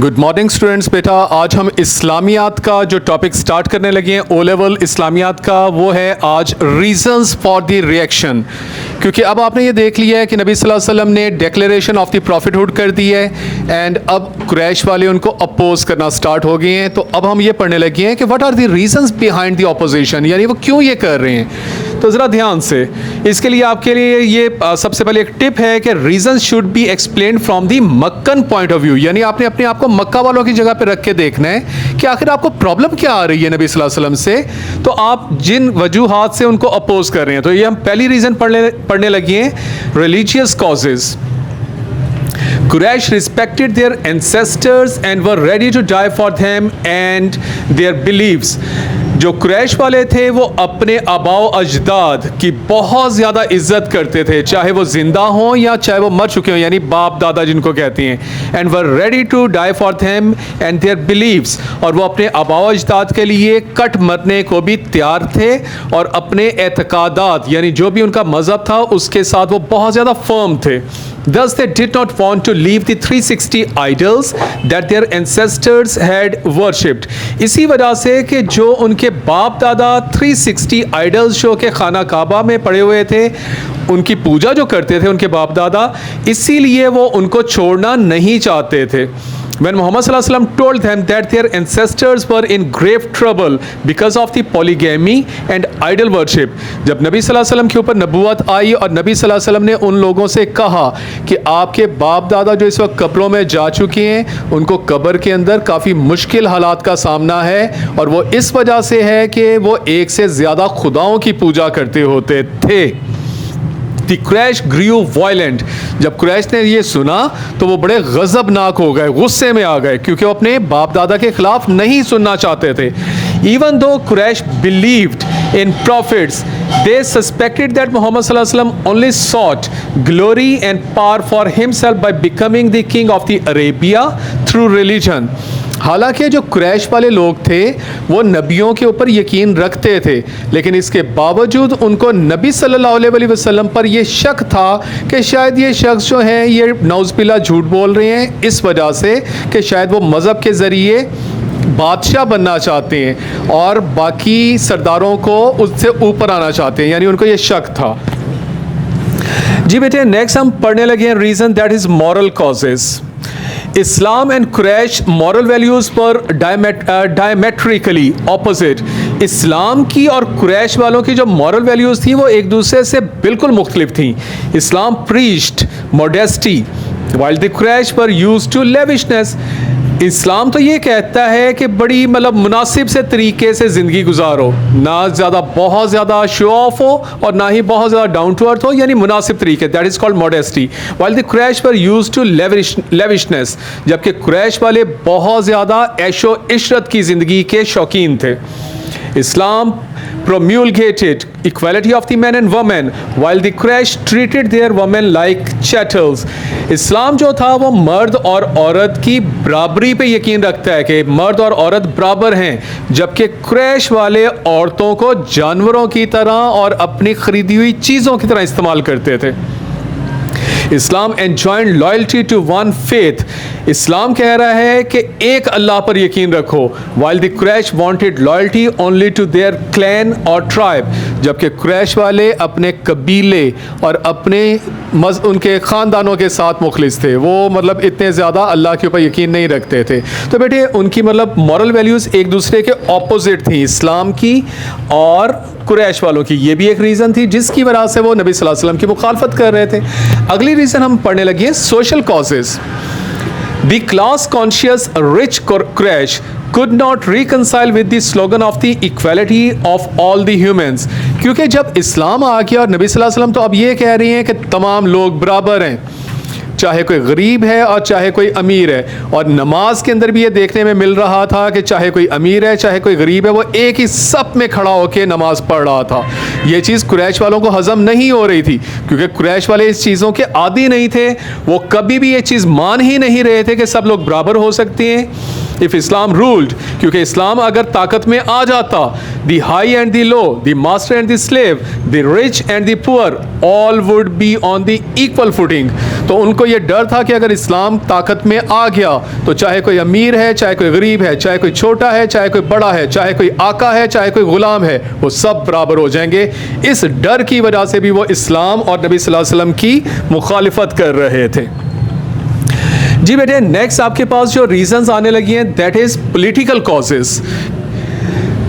Good morning students. बेटा आज हम इस्लामियात का जो टॉपिक स्टार्ट करने लगे हैं ओ लेवल इस्लामियात का, वो है आज रीजंस फॉर द रिएक्शन। क्योंकि अब आपने ये देख लिया है कि नबी सल्लल्लाहु अलैहि वसल्लम ने डिक्लेरेशन ऑफ द प्रॉफिटहुड कर दी है एंड अब कुरैश वाले उनको अपोज करना स्टार्ट हो गए हैं। तो अब हम ये पढ़ने लगे हैं कि what are the reasons behind the opposition, यानी वो क्यों ये कर रहे हैं। तो ज़रा ध्यान से, इसके लिए आपके लिए ये सबसे पहले एक टिप है कि reason should be explain from the Meccan point of view, यानी आपने अपने आप को मक्का वालों की जगह पे रख के देखना है कि आखिर आपको प्रॉब्लम क्या आ रही है नबी सल्लल्लाहु अलैहि वसल्लम से, तो आप जिन वजूहात से उनको अपोज कर रहे हैं। तो ये हम पहली रीज़न पढ़ने लगे हैं, religious causes. Quraysh respected their ancestors and were ready to die for them and their beliefs। जो कुरैश वाले थे वो अपने आबाओ अजदाद की बहुत ज़्यादा इज्जत करते थे, चाहे वो ज़िंदा हों या चाहे वो मर चुके हों, यानी बाप दादा जिनको कहती हैं। And were ready to die for them and their beliefs, और वो अपने आबाओ अजदाद के लिए कट मरने को भी तैयार थे और अपने एतकादात यानी जो भी उनका मज़हब था उसके साथ वो बहुत ज़्यादा फर्म थे। Thus they did not want to leave the 360 idols that their ancestors had worshipped। इसी वजह से कि जो उनके बाप दादा 360 idols जो के खाना काबा में पड़े हुए थे, उनकी पूजा जो करते थे उनके बाप दादा, इसीलिए वो उनको छोड़ना नहीं चाहते थे। When Muhammad sallallahu alaihi wasallam told them that their ancestors were in grave trouble because of the polygamy and idol worship, जब नबी सल्लल्लाहु अलैहि वसल्लम के ऊपर नबूवत आई और नबी सल्लल्लाहु अलैहि वसल्लम ने उन लोगों से कहा कि आपके बाप दादा जो इस वक्त कब्रों में जा चुके हैं, उनको कब्र के अंदर काफ़ी मुश्किल हालात का सामना है और वो इस वजह से है कि वो एक से ज़्यादा खुदाओं की पूजा करते होते थे। The Quraysh grew violent। जब कुरैश ने ये सुना तो वो बड़े गज़बनाक हो गए, गुस्से में आ गए, क्योंकि वो अपने बाप दादा के खिलाफ नहीं सुनना चाहते थे। Even though Quraysh believed in prophets, they suspected that Muhammad sallallahu alaihi wasallam only sought glory and power for himself by becoming the king of the Arabia through religion। हालांकि जो कुरैश वाले लोग थे वो नबियों के ऊपर यकीन रखते थे, लेकिन इसके बावजूद उनको नबी सल्लल्लाहु अलैहि वसल्लम पर यह शक था कि शायद ये शख्स जो हैं ये नौज़बिल्ला झूठ बोल रहे हैं, इस वजह से कि शायद वो मज़हब के ज़रिए बादशाह बनना चाहते हैं और बाकी सरदारों को उससे ऊपर आना चाहते हैं, यानी उनको ये शक था। जी बेटे, नेक्स्ट हम पढ़ने लगे हैं reason that is moral causes. Islam and Quraish moral values पर डायमेट्रिकली ऑपोजिट। इस्लाम की और कुरैश वालों की जो मॉरल वैल्यूज़ थी वो एक दूसरे से बिल्कुल मुख्तलिफ थी। Islam preached modesty while the Quraysh were used to lavishness। इस्लाम तो ये कहता है कि बड़ी मतलब मुनासिब से तरीके से ज़िंदगी गुजारो, ना ज़्यादा बहुत ज़्यादा शो ऑफ हो और ना ही बहुत ज़्यादा डाउन टू अर्थ हो, यानी मुनासिब तरीके, that is called modesty. while the Quraysh were used to lavishness, जबकि कुरैश वाले बहुत ज़्यादा ऐशो इशरत की ज़िंदगी के शौकीन थे। Islam promulgated equality of the men and women while the Quraysh treated their women like chattels। इस्लाम जो था वो मर्द और औरत की बराबरी पे यकीन रखता है कि मर्द और औरत बराबर हैं, जबकि कुरैश वाले औरतों को जानवरों की तरह और अपनी ख़रीदी हुई चीज़ों की तरह इस्तेमाल करते थे। इस्लाम enjoined loyalty to one faith। इस्लाम कह रहा है कि एक अल्लाह पर यकीन रखो, while the Quraysh wanted loyalty only to their clan or tribe। जबकि कुरैश वाले अपने कबीले और अपने उनके ख़ानदानों के साथ मुखलिस थे, वो मतलब इतने ज़्यादा अल्लाह के ऊपर यकीन नहीं रखते थे। तो बेटे उनकी मतलब मॉरल वैल्यूज़ एक दूसरे के ऑपोजिट थी, इस्लाम की और कुरैश वालों की। ये भी एक रीज़न थी जिसकी वजह से वो नबी सल्लल्लाहु अलैहि वसल्लम की मुखालफत कर रहे थे। अगली रीज़न हम पढ़ने लगे हैं, social causes. The class conscious rich Quraysh could not reconcile with the slogan of the equality of all the humans। क्योंकि जब इस्लाम आ गया और नबी सल्लल्लाहु अलैहि वसल्लम तो अब ये कह रही हैं कि तमाम लोग बराबर हैं, चाहे कोई गरीब है और चाहे कोई अमीर है। और नमाज के अंदर भी ये देखने में मिल रहा था कि चाहे कोई अमीर है चाहे कोई गरीब है, वो एक ही सप में खड़ा होकर नमाज पढ़ रहा था। ये चीज़ कुरैश वालों को हज़म नहीं हो रही थी, क्योंकि कुरैश वाले इस चीज़ों के आदी नहीं थे। वो कभी भी ये चीज़ मान ही नहीं रहे थे कि सब लोग बराबर हो सकते हैं। इफ इस्लाम रूल्ड, क्योंकि इस्लाम अगर ताकत में आ जाता, the high and the low, the master and the slave, the rich and the poor, all would be on the equal footing. तो उनको ये डर था कि अगर इस्लाम ताकत में आ गया तो चाहे कोई अमीर है, चाहे कोई गरीब है, चाहे कोई छोटा है, चाहे कोई बड़ा है, चाहे कोई आका है, चाहे कोई गुलाम है, वो सब बराबर हो जाएंगे। इस डर की वजह से भी वो इस्लाम और नबी सल्लल्लाहु अलैहि वसल्लम की मुखालिफत कर रहे थे। जी बेटे, नेक्स्ट आपके पास जो रीजंस आने लगी हैं, that is political causes.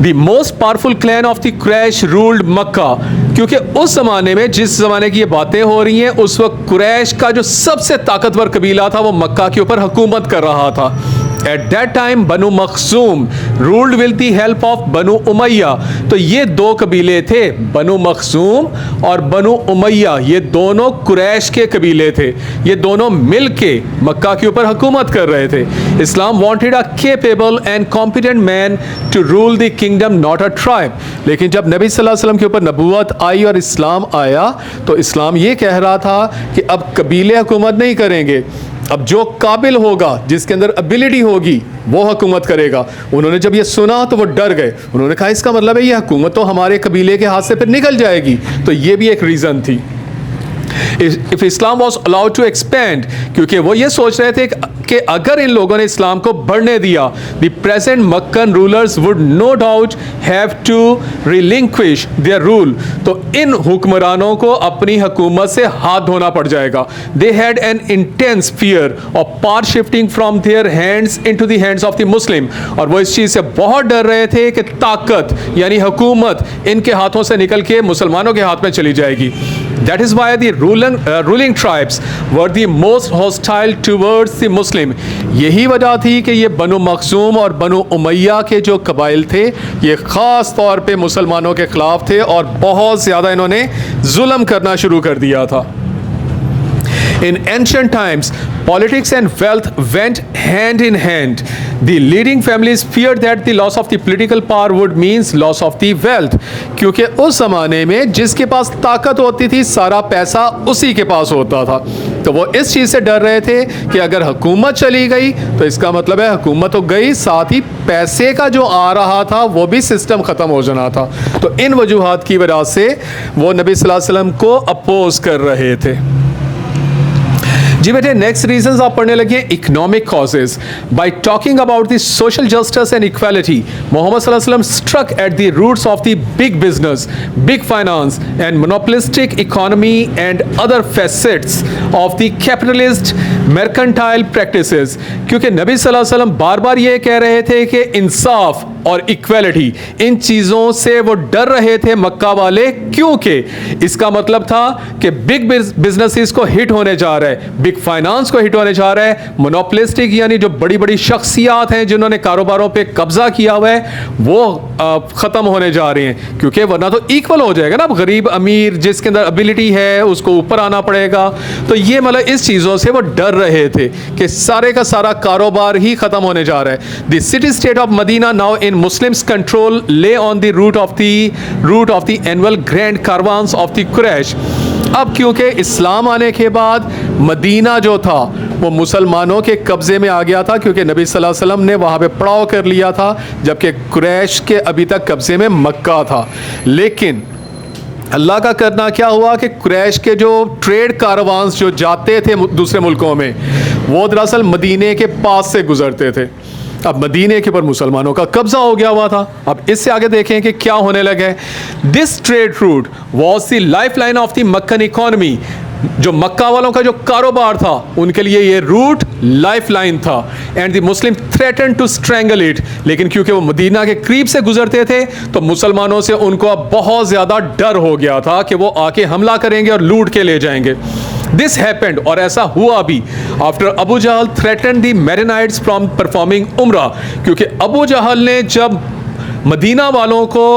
The most powerful clan of the Quraysh ruled Mecca, क्योंकि उस ज़माने में, जिस ज़माने की ये बातें हो रही हैं, उस वक्त कुरैश का जो सबसे ताकतवर कबीला था वो मक्का के ऊपर हुकूमत कर रहा था। At that time Banu Makhzum ruled with the help of Banu Umayya. तो ये दो कबीले थे, बनु मखसूम और बनु उमैया, ये दोनों कुरैश के कबीले थे। ये दोनों मिल के मक्का के ऊपर हुकूमत कर रहे थे। Islam wanted a capable and competent man to rule the kingdom, not a tribe. लेकिन जब नबी सल्लल्लाहु अलैहि वसल्लम के ऊपर नबूवत आई और इस्लाम आया, तो इस्लाम ये कह रहा था कि अब कबीले हुकूमत नहीं करेंगे, अब जो काबिल होगा, जिसके अंदर एबिलिटी होगी, वो हुकूमत करेगा। उन्होंने जब ये सुना तो वो डर गए। उन्होंने कहा इसका मतलब है ये हुकूमत तो हमारे कबीले के हाथ से फिर निकल जाएगी। तो ये भी एक रीज़न थी। If Islam was allowed to expand, क्योंकि वो ये सोच रहे थे कि अगर इन लोगों ने इस्लाम को बढ़ने दिया, the present Meccan rulers would no doubt have to relinquish their rule. तो इन हुक्मरानों को अपनी हुकूमत से हाथ धोना पड़ जाएगा। They had an intense fear of power shifting from their hands into the hands of the Muslim. और वो इस चीज़ से बहुत डर रहे थे कि ताकत यानी हुकूमत इनके हाथों से निकल के मुसलमानों के हाथ में चली जाएगी। That is why the ruling tribes were the most hostile towards the Muslim. यही वजह थी कि ये बनु मखसूम और बनु उमैया के जो कबाइल थे, ये ख़ास तौर पे मुसलमानों के ख़िलाफ़ थे और बहुत ज़्यादा इन्होंने जुल्म करना शुरू कर दिया था। In ancient times, politics and wealth went hand in hand. The leading families feared that the loss of the political power would means loss of the wealth. क्योंकि उस ज़माने में जिसके पास ताकत होती थी, सारा पैसा उसी के पास होता था। तो वो इस चीज़ से डर रहे थे कि अगर हुकूमत चली गई तो इसका मतलब है हुकूमत तो गई, साथ ही पैसे का जो आ रहा था वो भी सिस्टम ख़त्म हो जाना था। तो इन वजूहात की वजह से वो नबी सल्लल्लाहु अलैहि वसल्लम को अपोज कर रहे थे। जी बेटे, नेक्स्ट रीजंस आप पढ़ने लगे economic causes. By talking about the social justice and equality, Muhammad सल्लल्लाहु अलैहि वसल्लम struck at the roots of the big business, big finance and monopolistic economy and other facets of the capitalist mercantile practices. क्योंकि नबी सल्लल्लाहु अलैहि वसल्लम बार बार ये कह रहे थे कि इंसाफ और इक्वालिटी, इन चीज़ों से वो डर रहे थे मक्का वाले, क्योंकि इसका मतलब था कि बिग बिजनेसेस को हिट होने जा रहा है, बिग फाइनेंस को हिट होने जा रहा है, मोनोपोलिस्टिक यानी जो बड़ी बड़ी शख्सियात हैं जिन्होंने कारोबारों पे कब्जा किया हुआ है, वो ख़त्म होने जा रहे हैं। क्योंकि वरना तो इक्वल हो जाएगा ना, अब गरीब अमीर जिसके अंदर एबिलिटी है उसको ऊपर आना पड़ेगा। तो ये मतलब इस चीज़ों से वो डर रहे थे कि सारे का सारा कारोबार ही ख़त्म होने जा रहा है। The city state of Medina now in Muslims control lay on the route of the annual grand caravans of the Quraysh। अब क्योंकि इस्लाम आने के बाद मदीना जो था वो मुसलमानों के कब्ज़े में आ गया था, क्योंकि नबी सल्लल्लाहु अलैहि वसल्लम ने वहाँ पे पड़ाव कर लिया था, जबकि कुरैश के अभी तक कब्ज़े में मक्का था। लेकिन अल्लाह का करना क्या हुआ कि कुरैश के जो ट्रेड कारवांस जो जाते थे दूसरे मुल्कों में, वो दरअसल मदीने के पास से गुजरते थे। अब मदीने के ऊपर मुसलमानों का कब्जा हो गया हुआ था। अब इससे आगे देखें कि क्या होने लगे। This trade route was the lifeline of the Meccan economy. जो मक्का वालों का जो कारोबार था उनके लिए ये रूट लाइफ लाइन था। And the Muslim threaten to strangle it. लेकिन क्योंकि वो मदीना के करीब से गुजरते थे तो मुसलमानों से उनको अब बहुत ज़्यादा डर हो गया था कि वो आके हमला करेंगे और लूट के ले जाएंगे। दिस हैपेंड, और ऐसा हुआ भी, after Abu Jahl threatened the Medinites from performing Umrah. क्योंकि अबू जहल ने जब मदीना वालों को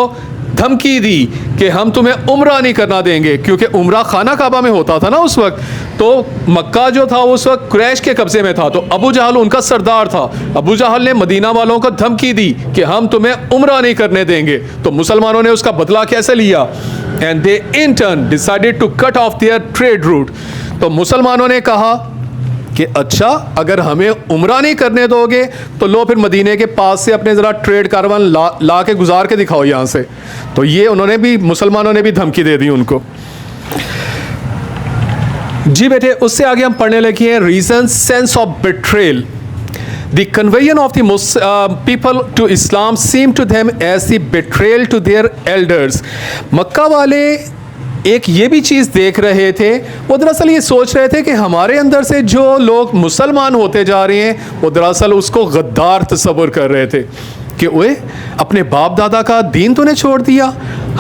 धमकी दी कि हम तुम्हें उम्रा नहीं करना देंगे, क्योंकि उम्रा खाना काबा में होता था ना उस वक्त, तो मक्का जो था उस वक्त कुरैश के कब्जे में था, तो अबू जहल उनका सरदार था। अबू जहल ने मदीना वालों को धमकी दी कि हम तुम्हें उम्रा नहीं करने देंगे। तो मुसलमानों ने उसका बदला कैसे लिया? And they in turn decided to cut off their trade route. तो मुसलमानों ने कहा कि अच्छा अगर हमें उम्रा नहीं करने दोगे तो लो फिर मदीने के पास से अपने ज़रा ट्रेड कारवान ला के गुजार के दिखाओ यहाँ से। तो ये उन्होंने भी, मुसलमानों ने भी धमकी दे दी उनको। जी बेटे, उससे आगे हम पढ़ने लगे हैं reason sense of betrayal. The conversion of the people to Islam seemed to them as the betrayal to their elders. मक्का वाले एक ये भी चीज़ देख रहे थे, वो दरअसल ये सोच रहे थे कि हमारे अंदर से जो लोग मुसलमान होते जा रहे हैं वो दरअसल उसको गद्दार तस्वर कर रहे थे कि ओए अपने बाप दादा का दीन तूने छोड़ दिया,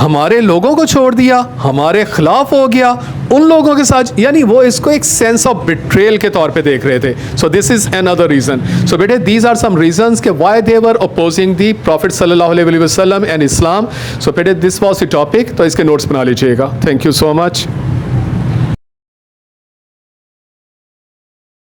हमारे लोगों को छोड़ दिया, हमारे खिलाफ हो गया, उन लोगों के साथ, यानी वो इसको एक सेंस ऑफ बिट्रेल के तौर पे देख रहे थे। So this is another reason. So बेटे दीज आर सम रीजंस के why they were opposing the prophet सल्लल्लाहु अलैहि वसल्लम एंड इस्लाम। सो बेटे दिस वाज द टॉपिक, तो इसके नोट्स बना लीजिएगा। Thank you so much.